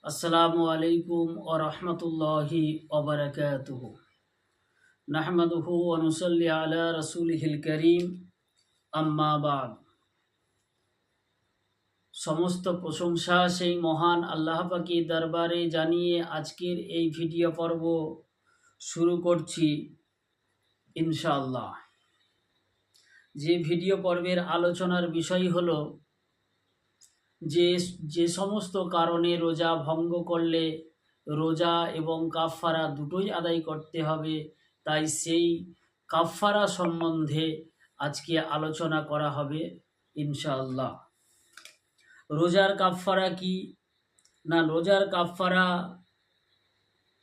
আসসালামু আলাইকুম ওয়া রাহমাতুল্লাহি ওয়া বারাকাতুহু। নাহমাদুহু ওয়া নুসাল্লি আলা রাসূলিহিল কারীম, আম্মা বা'দ। সমস্ত প্রশংসা সেই মহান আল্লাহ পাকের দরবারে জানিয়ে আজকের এই ভিডিও পর্ব শুরু করছি ইনশাআল্লাহ। যে ভিডিও পর্বের আলোচনার বিষয় হলো যে যে সমস্ত কারণে রোজা ভঙ্গ করলে রোজা এবং কাফফারা দুটোই আদায় করতে হবে, তাই সেই কাফফারা সম্বন্ধে আজকে আলোচনা করা হবে ইনশাআল্লাহ। রোজার কাফফারা কি না? রোজার কাফফারা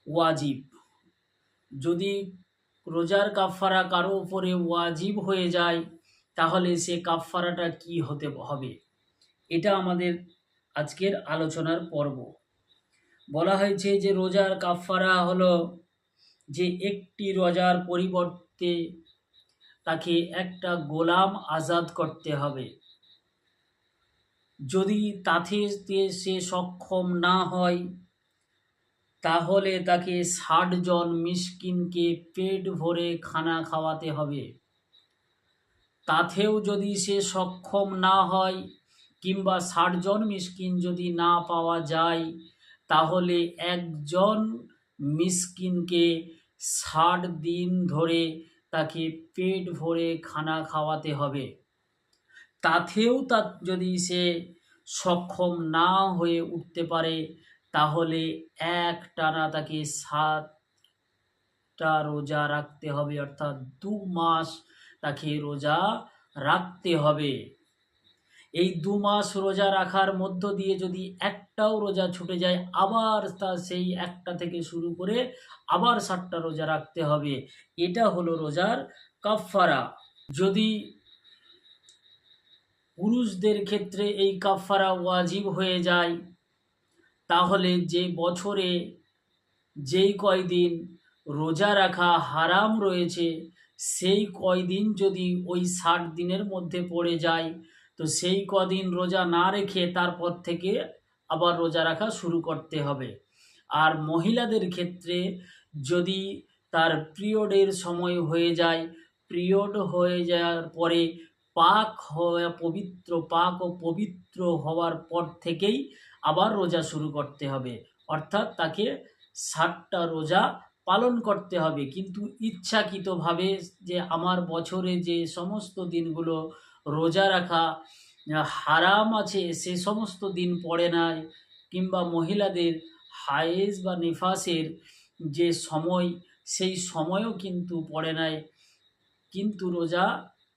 ওয়াজিব। যদি রোজার কাফফারা কারো উপরে ওয়াজিব হয়ে যায় তাহলে সে কাফফারাটা কি হতে হবে, এটা আমাদের আজকের আলোচনার পর্ব। বলা হয়েছে যে রোজার কাফফারা হলো যে একটি রোজার পরিবর্তে তাকে একটা গোলাম আজাদ করতে হবে। যদি তাতে সে সক্ষম না হয় তাহলে তাকে ৬০ জন মিসকিনকে পেট ভরে খানা খাওয়াতে হবে। তাতেও যদি সে সক্ষম না হয় কিংবা ৬০ জন মিসকিন যদি না পাওয়া যায় তাহলে একজন মিসকিনকে ৬০ দিন ধরে তাকে পেট ভরে খানা খাওয়াতে হবে। তাতেও যদি সে সক্ষম না হয়ে উঠতে পারে তাহলে একটানা তাকে ৭টা রোজা রাখতে হবে, অর্থাৎ ২ মাস তাকে রোজা রাখতে হবে। এই ২ মাস রোজা রাখার মধ্য দিয়ে যদি একটাও রোজা ছুটে যায় আবার সেই একটা থেকে শুরু করে আবার ৭টা রোজা রাখতে হবে। এটা হলো রোজার কাফফারা। যদি পুরুষদের ক্ষেত্রে এই কাফফারা ওয়াজিব হয়ে যায় তাহলে যে বছরে যেই কয়দিন রোজা রাখা হারাম রয়েছে সেই কয়দিন যদি ওই ৬০ দিনের মধ্যে পড়ে যায় তো সেই কদিন রোজা না রেখে তারপর থেকে আবার রোজা রাখা শুরু করতে হবে। আর মহিলাদের ক্ষেত্রে যদি তার পিরিয়ডের সময় হয়ে যায়, পিরিয়ড হয়ে যাওয়ার পরে পাক ও পবিত্র হওয়ার পর থেকেই আবার রোজা শুরু করতে হবে, অর্থাৎ তাকে ৬০টা রোজা পালন করতে হবে। কিন্তু ইচ্ছাকৃতভাবে যে আমার বছরে যে সমস্ত দিনগুলো রোজা রাখা হারাম আছে সে সমস্ত দিন পড়ে নাই, কিংবা মহিলাদের হায়েজ বা নিফাসের যে সময় সেই সময়ও কিন্তু পড়ে নাই, কিন্তু রোজা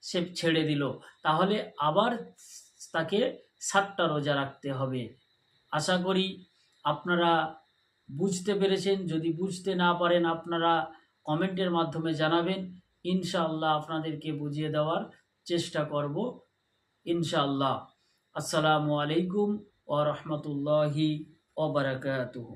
সে ছেড়ে দিল, তাহলে আবার তাকে ৬০টা রোজা রাখতে হবে। আশা করি আপনারা বুঝতে পেরেছেন। যদি বুঝতে না পারেন আপনারা কমেন্টের মাধ্যমে জানাবেন, ইনশাআল্লাহ আপনাদেরকে বুঝিয়ে দেওয়ার চেষ্টা করব ইনশাআল্লাহ। আসসালামু আলাইকুম ওয়া রাহমাতুল্লাহি ওয়া বারাকাতুহু।